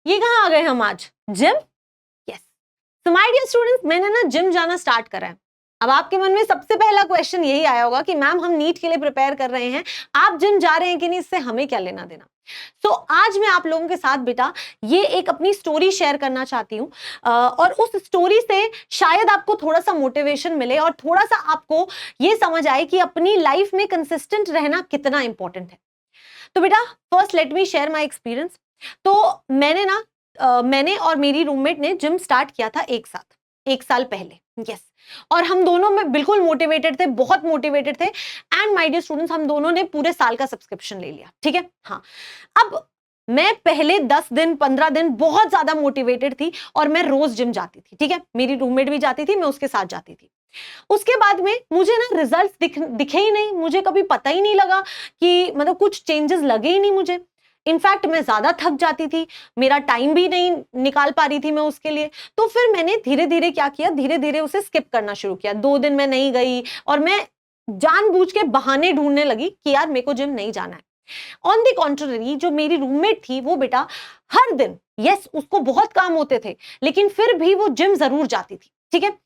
ये कहाँ आ गए हम आज? Gym. Yes. So my dear students, मैंने ना जिम जाना स्टार्ट करा है। अब आपके मन में सबसे पहला क्वेश्चन यही आया होगा कि मैम हम नीट के लिए प्रिपेयर कर रहे हैं, आप जिम जा रहे हैं कि नहीं, इससे हमें क्या लेना देना। तो आज मैं आप लोगों के साथ बेटा ये एक अपनी स्टोरी शेयर करना चाहती हूँ, और उस स्टोरी से शायद आपको थोड़ा सा मोटिवेशन मिले और थोड़ा सा आपको ये समझ आए कि अपनी लाइफ में कंसिस्टेंट रहना कितना इंपॉर्टेंट है। तो बेटा first let me share my experience. तो मैंने और मेरी रूममेट ने जिम स्टार्ट किया था एक साल पहले। यस। और हम दोनों में बिल्कुल मोटिवेटेड थे, बहुत मोटिवेटेड थे। एंड माय डियर स्टूडेंट्स, हम दोनों ने पूरे साल का सब्सक्रिप्शन ले लिया। ठीक है। हाँ। अब मैं पहले 10 दिन 15 दिन बहुत ज्यादा मोटिवेटेड थी और मैं रोज जिम जाती थी। ठीक है। मेरी रूममेट भी जाती थी, मैं उसके साथ जाती थी। उसके बाद में मुझे ना रिजल्ट्स दिखे ही नहीं, मुझे कभी पता ही नहीं लगा कि मतलब कुछ चेंजेस लगे ही नहीं मुझे। इनफैक्ट मैं ज्यादा थक जाती थी, मेरा टाइम भी नहीं निकाल पा रही थी मैं उसके लिए। तो फिर मैंने धीरे धीरे क्या किया, धीरे धीरे उसे स्किप करना शुरू किया। 2 दिन मैं नहीं गई और मैं जानबूझ के बहाने ढूंढने लगी कि यार मेरे को जिम नहीं जाना है। ऑन द कॉन्ट्ररी जो मेरी रूममेट थी वो बेटा हर दिन, यस उसको बहुत काम होते थे लेकिन फिर भी वो जिम जरूर जाती थी। ठीक है।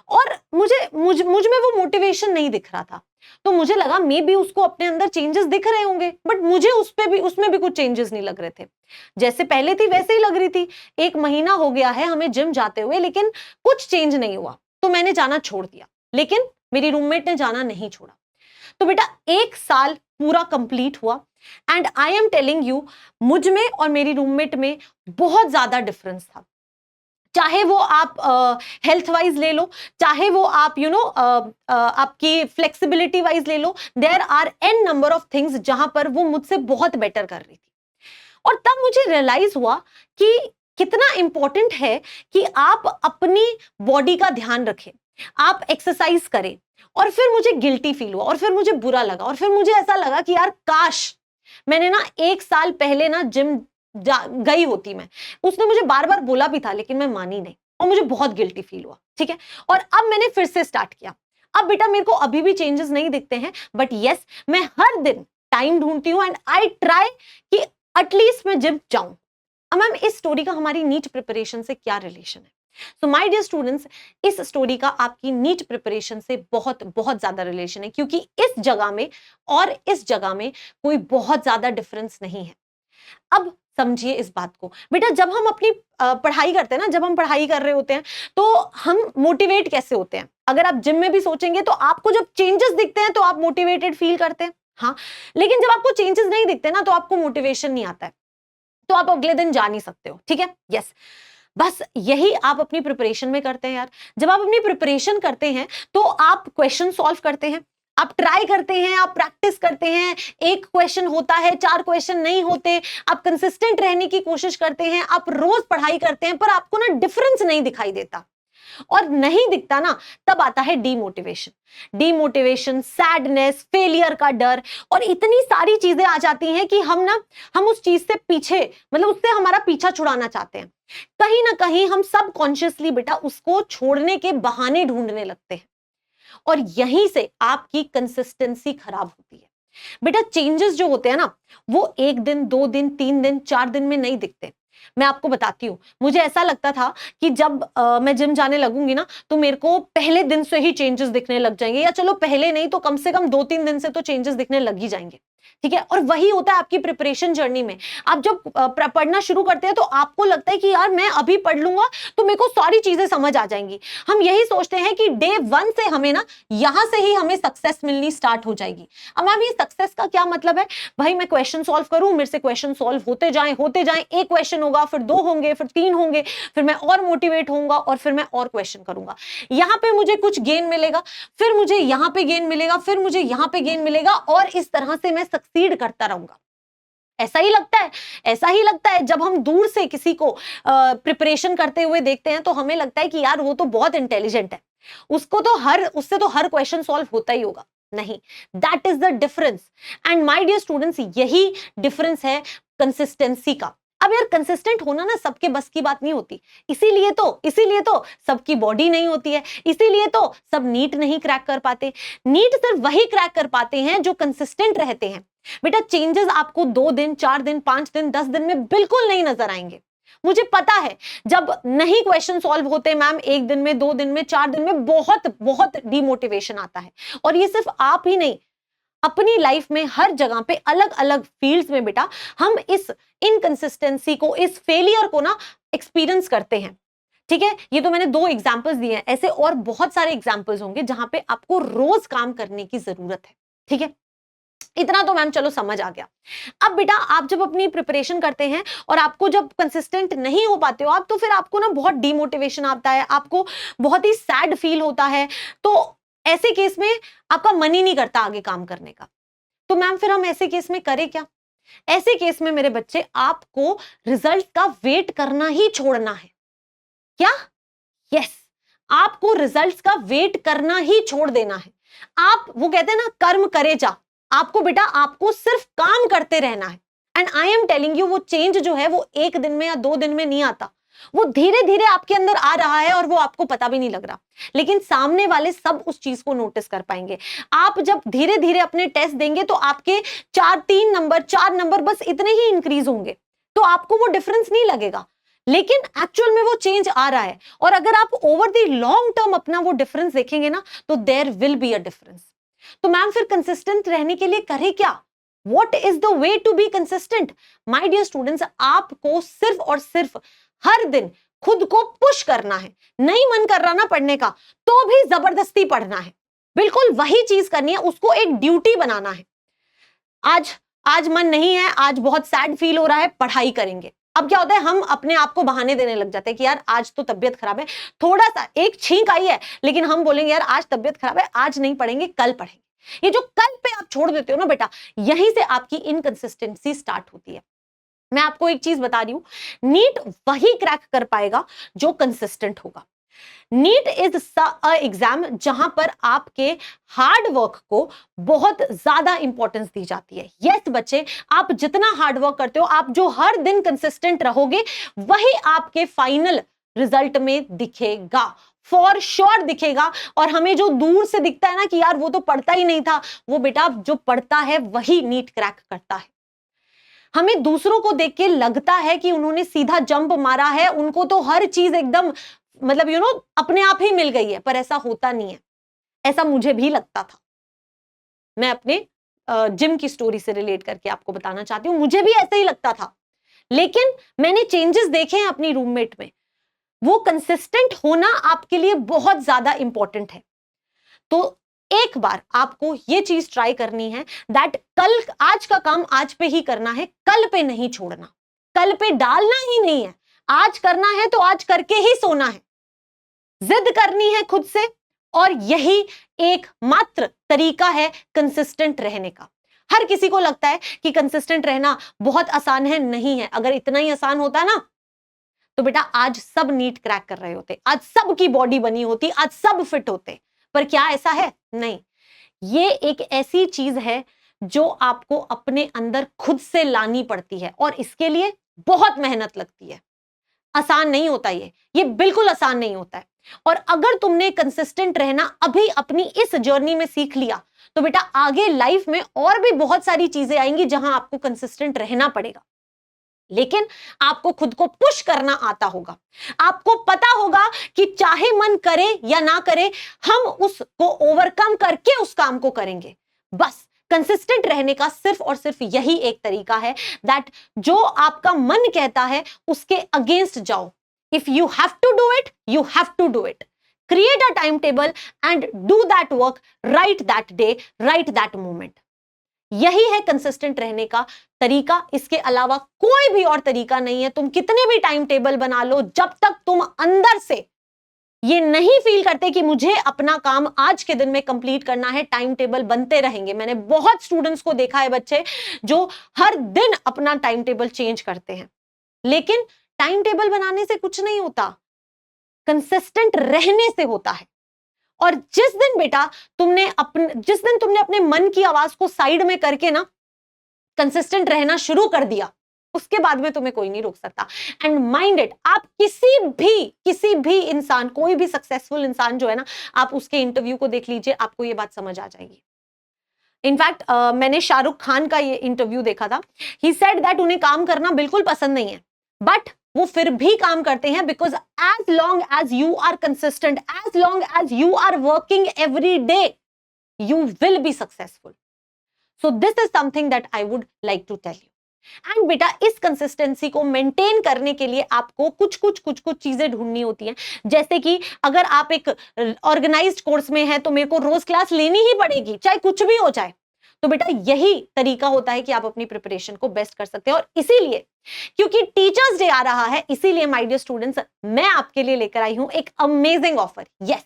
और मुझ में वो मोटिवेशन नहीं दिख रहा था। तो मुझे लगा मे बी उसको अपने अंदर चेंजेस दिख रहे होंगे, बट मुझे उसमें भी कुछ चेंजेस नहीं लग रहे थे। जैसे पहले थी वैसे ही लग रही थी। 1 महीना हो गया है हमें जिम जाते हुए लेकिन कुछ चेंज नहीं हुआ। तो मैंने जाना छोड़ दिया, लेकिन मेरी रूममेट ने जाना नहीं छोड़ा। तो बेटा 1 साल पूरा कंप्लीट हुआ and I am telling you, मुझ में और मेरी रूममेट में बहुत ज्यादा डिफरेंस था। चाहे वो आप हेल्थ वाइज ले लो, चाहे वो आप आपकी फ्लेक्सिबिलिटी वाइज ले लो, there are n number of things जहां पर वो मुझसे बहुत बेटर कर रही थी। और तब मुझे रियलाइज हुआ कि कितना इंपॉर्टेंट है कि आप अपनी बॉडी का ध्यान रखें, आप एक्सरसाइज करें। और फिर मुझे गिल्टी फील हुआ और फिर मुझे बुरा लगा और फिर मुझे ऐसा लगा कि यार काश मैंने ना 1 साल पहले ना जिम गई होती मैं। उसने मुझे बार बार बोला भी था लेकिन मैं मानी नहीं और मुझे बहुत गिल्टी फील हुआ। ठीक है। और अब मैंने फिर से स्टार्ट किया। अब बेटा मेरे को अभी भी चेंजेस नहीं दिखते हैं, बट यस मैं हर दिन टाइम ढूंढती हूं एंड आई ट्राई कि एटलीस्ट मैं जिम जाऊं। अब मैम इस स्टोरी का हमारी नीट प्रिपरेशन से क्या रिलेशन है? सो माय डियर स्टूडेंट्स, इस स्टोरी का आपकी नीट प्रिपरेशन से बहुत बहुत ज्यादा रिलेशन है, क्योंकि इस जगह में और इस जगह में कोई बहुत ज्यादा डिफरेंस नहीं है। अब समझिए इस बात को बेटा, जब हम अपनी पढ़ाई करते हैं ना, जब हम पढ़ाई कर रहे होते हैं तो हम मोटिवेट कैसे होते हैं? अगर आप जिम में भी सोचेंगे तो आपको जब चेंजेस दिखते हैं तो आप मोटिवेटेड फील करते हैं। हाँ। लेकिन जब आपको चेंजेस नहीं दिखते ना तो आपको मोटिवेशन नहीं आता है, तो आप अगले दिन जा नहीं सकते हो। ठीक है। यस। बस यही आप अपनी प्रिपरेशन में करते हैं यार। जब आप अपनी प्रिपरेशन करते हैं तो आप क्वेश्चन सॉल्व करते हैं, आप ट्राई करते हैं, आप प्रैक्टिस करते हैं। 1 क्वेश्चन होता है, 4 क्वेश्चन नहीं होते। आप कंसिस्टेंट रहने की कोशिश करते हैं, आप रोज पढ़ाई करते हैं, पर आपको ना डिफरेंस नहीं दिखाई देता। और नहीं दिखता ना, तब आता है डीमोटिवेशन, सैडनेस, फेलियर का डर और इतनी सारी चीजें आ जाती हैं कि हम उस चीज से पीछे, मतलब उससे हमारा पीछा छुड़ाना चाहते हैं। कहीं ना कहीं हम सबकॉन्शियसली बेटा उसको छोड़ने के बहाने ढूंढने लगते हैं और यहीं से आपकी कंसिस्टेंसी खराब होती है। बेटा चेंजेस जो होते हैं ना, वो 1 दिन 2 दिन 3 दिन 4 दिन में नहीं दिखते। मैं आपको बताती हूँ, मुझे ऐसा लगता था कि जब मैं जिम जाने लगूंगी ना तो मेरे को पहले दिन से ही चेंजेस दिखने लग जाएंगे, या चलो पहले नहीं तो कम से कम 2-3 दिन से तो चेंजेस दिखने लग ही जाएंगे। ठीक है। और वही होता है आपकी प्रिपरेशन जर्नी में। आप जब पढ़ना शुरू करते हैं तो आपको लगता है कि यार मैं अभी पढ़ लूंगा तो मेरे को सारी चीजें समझ आ जाएंगी। हम यही सोचते हैं कि डे 1 से हमें ना यहां से ही हमें सक्सेस मिलनी स्टार्ट हो जाएगी। अब मैम ये सक्सेस का क्या मतलब है? भाई मैं क्वेश्चन सॉल्व करूं, मेरे से क्वेश्चन सॉल्व होते जाएं, 1 क्वेश्चन होगा, फिर 2 होंगे, फिर 3 होंगे, फिर मैं और मोटिवेट होऊंगा और फिर मैं और क्वेश्चन करूंगा। यहां पे मुझे कुछ गेन मिलेगा, फिर मुझे यहां पे गेन मिलेगा, फिर मुझे यहां पे गेन मिलेगा और इस तरह से मैं सक्सीड करता रहूंगा। ऐसा ही लगता है जब हम दूर से किसी को प्रिपरेशन करते हुए देखते हैं तो हमें लगता है कि यार वो तो बहुत इंटेलिजेंट है, उससे तो हर क्वेश्चन सॉल्व होता ही होगा। नहीं, that is the difference. And my dear students, यही डिफरेंस है कंसिस्टेंसी का। अब यार कंसिस्टेंट होना ना सबके बस की बात नहीं होती, इसीलिए तो सबकी बॉडी नहीं होती है, इसीलिए तो सब नीट नहीं क्रैक कर पाते। नीट सिर्फ वही क्रैक कर पाते हैं जो कंसिस्टेंट रहते हैं। बेटा चेंजेस आपको 2 दिन 4 दिन 5 दिन 10 दिन में बिल्कुल नहीं नजर आएंगे, मुझे पता है जब नहीं क्वेश्चन सॉल्व होते मैम, 1 दिन में, 2 दिन में, 4 दिन में बहुत बहुत डिमोटिवेशन आता है। और ये सिर्फ आप ही नहीं, अपनी लाइफ में हर जगह पे अलग अलग फील्ड्स में बेटा हम इस इनकंसिस्टेंसी को, इस फेलियर को ना एक्सपीरियंस करते हैं। ठीक है, ये तो मैंने 2 एग्जांपल्स दिए हैं, ऐसे और बहुत सारे एग्जांपल्स होंगे जहां पे आपको रोज काम करने की जरूरत है। ठीक है, इतना तो मैम चलो समझ आ गया। अब बेटा आप जब अपनी प्रिपरेशन करते हैं और आपको जब कंसिस्टेंट नहीं हो पाते हो आप, तो फिर आपको ना बहुत डिमोटिवेशन आता है, आपको बहुत ही सैड फील होता है। तो ऐसे केस में आपका मन ही नहीं करता आगे काम करने का। तो मैम फिर हम ऐसे केस में करें क्या? ऐसे केस में मेरे बच्चे आपको रिजल्ट का वेट करना ही छोड़ना है। क्या? यस, आपको रिजल्ट्स का वेट करना ही छोड़ देना है। आप, वो कहते हैं ना, कर्म करे जा, आपको बेटा आपको सिर्फ काम करते रहना है। And I am telling you, वो चेंज जो है वो 1 दिन में या 2 दिन में नहीं आता, वो धीरे धीरे आपके अंदर आ रहा है और वो आपको पता भी नहीं लग रहा, लेकिन सामने वाले सब उस चीज को नोटिस कर पाएंगे। आप जब धीरे धीरे अपने टेस्ट देंगे तो आपके 4 नंबर बस इतने ही इंक्रीज होंगे, तो आपको वो डिफरेंस नहीं लगेगा, लेकिन एक्चुअल में वो चेंज आ रहा है। और अगर आप ओवर द लॉन्ग टर्म अपना वो डिफरेंस देखेंगे ना, तो there will be a difference. तो मैम फिर कंसिस्टेंट रहने के लिए करें क्या? What is the way to be consistent? My dear students, आपको सिर्फ और सिर्फ हर दिन खुद को पुश करना है। नहीं मन कर रहा ना पढ़ने का, तो भी जबरदस्ती पढ़ना है, बिल्कुल वही चीज करनी है, उसको एक ड्यूटी बनाना है। आज मन नहीं है, आज बहुत सैड फील हो रहा है, पढ़ाई करेंगे। अब क्या होता है, हम अपने आप को बहाने देने लग जाते हैं कि यार आज तो तबियत खराब है, थोड़ा सा एक छींक आई है, लेकिन हम बोलेंगे यार आज तबियत खराब है, आज नहीं पढ़ेंगे, कल पढ़ेंगे। ये जो कल पे आप छोड़ देते हो ना बेटा, यहीं से आपकी इनकंसिस्टेंसी स्टार्ट होती है। मैं आपको एक चीज बता रही हूं, नीट वही क्रैक कर पाएगा जो कंसिस्टेंट होगा। नीट इज अ एग्जाम जहां पर आपके हार्ड वर्क को बहुत ज्यादा इंपॉर्टेंस दी जाती है। यस बच्चे, आप जितना हार्ड वर्क करते हो, आप जो हर दिन कंसिस्टेंट रहोगे, वही आपके फाइनल रिजल्ट में दिखेगा, फॉर श्योर दिखेगा। और हमें जो दूर से दिखता है ना कि यार वो तो पढ़ता ही नहीं था, वो बेटा जो पढ़ता है वही नीट क्रैक करता है। हमें दूसरों को देख के लगता है कि उन्होंने सीधा जंप मारा है, उनको तो हर चीज एकदम मतलब अपने आप ही मिल गई है, पर ऐसा होता नहीं है। ऐसा मुझे भी लगता था। मैं अपने जिम की स्टोरी से रिलेट करके आपको बताना चाहती हूं, मुझे भी ऐसा ही लगता था, लेकिन मैंने चेंजेस देखे हैं अपनी रूममेट में। वो कंसिस्टेंट होना आपके लिए बहुत ज्यादा इंपॉर्टेंट है। तो एक बार आपको ये चीज ट्राई करनी है दैट आज का काम आज पे ही करना है, कल पे नहीं छोड़ना, कल पे डालना ही नहीं है। आज करना है तो आज करके ही सोना है, जिद करनी है खुद से, और यही एक मात्र तरीका है कंसिस्टेंट रहने का। हर किसी को लगता है कि कंसिस्टेंट रहना बहुत आसान है, नहीं है। अगर इतना ही आसान होता ना तो बेटा आज सब नीट क्रैक कर रहे होते, आज सबकी बॉडी बनी होती, आज सब फिट होते। पर क्या ऐसा है? नहीं। ये एक ऐसी चीज है जो आपको अपने अंदर खुद से लानी पड़ती है, और इसके लिए बहुत मेहनत लगती है। आसान नहीं होता, ये बिल्कुल आसान नहीं होता है। और अगर तुमने कंसिस्टेंट रहना अभी अपनी इस जर्नी में सीख लिया, तो बेटा आगे लाइफ में और भी बहुत सारी चीजें आएंगी जहां आपको कंसिस्टेंट रहना पड़ेगा। लेकिन आपको खुद को पुश करना आता होगा, आपको पता होगा कि चाहे मन करे या ना करे, हम उसको ओवरकम करके उस काम को करेंगे। बस कंसिस्टेंट रहने का सिर्फ और सिर्फ यही एक तरीका है दैट जो आपका मन कहता है उसके अगेंस्ट जाओ। If you have to do it, you have to do it. Create a time table and do that work, right that day, right that moment. यही है कंसिस्टेंट रहने का तरीका, इसके अलावा कोई भी और तरीका नहीं है। तुम कितने भी टाइम टेबल बना लो, जब तक तुम अंदर से ये नहीं फील करते कि मुझे अपना काम आज के दिन में कंप्लीट करना है, टाइम टेबल बनते रहेंगे। मैंने बहुत स्टूडेंट्स को देखा है बच्चे जो हर दिन अपना टाइम टेबल चेंज करते हैं, लेकिन टाइम टेबल बनाने से कुछ नहीं होता, कंसिस्टेंट रहने से होता है। और जिस दिन बेटा तुमने अपने मन की आवाज को साइड में करके ना कंसिस्टेंट रहना शुरू कर दिया, उसके बाद में तुम्हें कोई नहीं रोक सकता। एंड माइंड इट, आप किसी भी इंसान, कोई भी सक्सेसफुल इंसान जो है ना, आप उसके इंटरव्यू को देख लीजिए, आपको ये बात समझ आ जाएगी। इनफैक्ट मैंने शाहरुख खान का ये इंटरव्यू देखा था। ही सेड दैट उन्हें काम करना बिल्कुल पसंद नहीं है, बट वो फिर भी काम करते हैं, because as long as you are consistent, as long as you are working every day, you will be successful. So this is something that I would like to tell you. And बेटा इस consistency को maintain करने के लिए आपको कुछ चीजें ढूंढनी होती हैं. जैसे कि अगर आप एक ऑर्गेनाइज्ड कोर्स में है तो मेरे को रोज क्लास लेनी ही पड़ेगी, चाहे कुछ भी हो जाए. तो बेटा यही तरीका होता है कि आप अपनी प्रिपरेशन को बेस्ट कर सकते हैं. और इसीलिए, क्योंकि टीचर्स डे आ रहा है, इसीलिए माय डियर स्टूडेंट्स, मैं आपके लिए लेकर आई हूं एक amazing offer. Yes,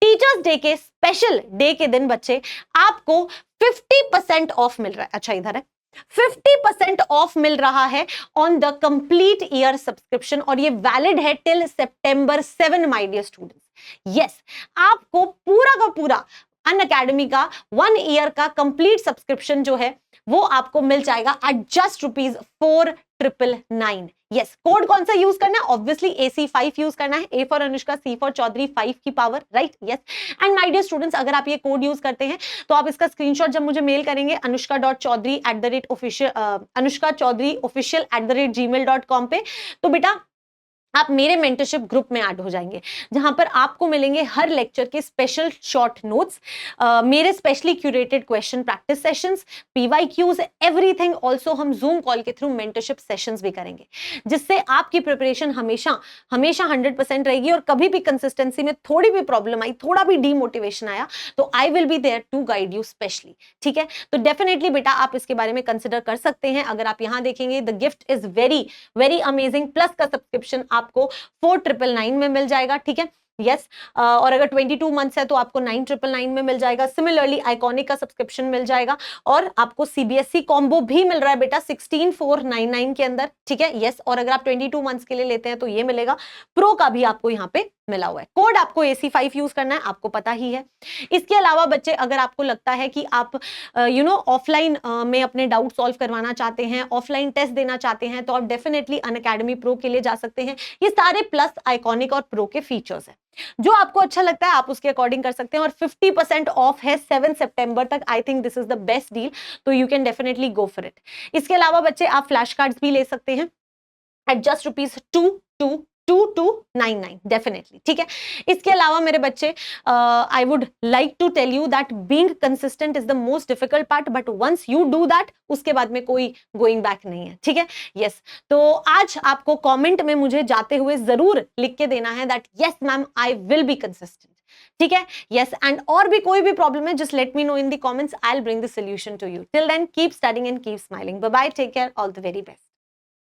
teachers day के स्पेशल डे के दिन बच्चे आपको 50% ऑफ मिल रहा है. अच्छा इधर है, 50% ऑफ मिल रहा है on the complete year subscription, और ये वैलिड है till September 7 my dear students. Yes, आपको पूरा का पूरा अनअकैडमी का 1 ईयर का कंप्लीट सब्सक्रिप्शन जो है वो आपको मिल जाएगा एट जस्ट ₹4,999. यस, कोड कौन सा यूज करना है? ऑब्वियसली AC5 यूज करना है. A for Anushka, C for Chaudhary, 5 की power, right? Yes. And my dear students, अगर आप ये कोड यूज करते हैं तो आप इसका स्क्रीनशॉट जब मुझे मेल करेंगे anushka.chaudhary@official@gmail.com पे, तो बेटा आप मेरे मेंटरशिप ग्रुप में ऐड हो जाएंगे, जहां पर आपको मिलेंगे हर लेक्चर के स्पेशल शॉर्ट नोट्स, मेरे specially curated question practice sessions, PYQs, everything. Also हम जूम कॉल के थ्रू मेंटरशिप सेशंस भी करेंगे, जिससे आपकी प्रिपरेशन हमेशा 100% रहेगी. और कभी भी कंसिस्टेंसी में थोड़ी भी प्रॉब्लम आई, थोड़ा भी डीमोटिवेशन आया, तो I will be there to guide you specially. ठीक है, तो डेफिनेटली बेटा आप इसके बारे में कंसिडर कर सकते हैं. अगर आप यहां देखेंगे, the gift is very very amazing. Plus का सब्सक्रिप्शन आपको 4,999 में मिल जाएगा. ठीक है, यस. और अगर 22 मंथ्स है तो आपको 9,999 में मिल जाएगा. सिमिलरली आइकॉनिक का सब्सक्रिप्शन मिल जाएगा, और आपको CBSE कॉम्बो भी मिल रहा है बेटा 16,499 के अंदर. ठीक है, यस. और अगर आप 22 मंथ्स के लिए लेते हैं तो ये मिलेगा. प्रो का भी आपको यहाँ पे मिला हुआ है. कोड आपको AC5 यूज करना है, आपको पता ही है. इसके अलावा बच्चे, अगर आपको लगता है कि आप ऑफलाइन में अपने डाउट सॉल्व करवाना चाहते हैं, ऑफलाइन टेस्ट देना चाहते हैं, तो आप डेफिनेटली अनअकैडमी प्रो के लिए जा सकते हैं. ये सारे प्लस, आइकॉनिक और प्रो के फीचर्स हैं. जो आपको अच्छा लगता है आप उसके अकॉर्डिंग कर सकते हैं. और 50% ऑफ है 7 सितंबर तक. I think this is the best deal, तो you can definitely go for it. इसके अलावा बच्चे आप फ्लैश कार्ड्स भी ले सकते हैं एट जस्ट ₹2299 डेफिनेटली. ठीक है, इसके अलावा मेरे बच्चे, I would like to tell you that being consistent is the most difficult part, but once you do that, उसके बाद में कोई गोइंग बैक नहीं है. ठीक है, यस. तो आज आपको कमेंट में मुझे जाते हुए जरूर लिख के देना है that yes ma'am I will be consistent. ठीक है, यस. एंड और भी कोई भी प्रॉब्लम है, just let me know in the comments. I will bring the solution to you. Till then keep studying and keep smiling. Bye bye, take care, all the very best.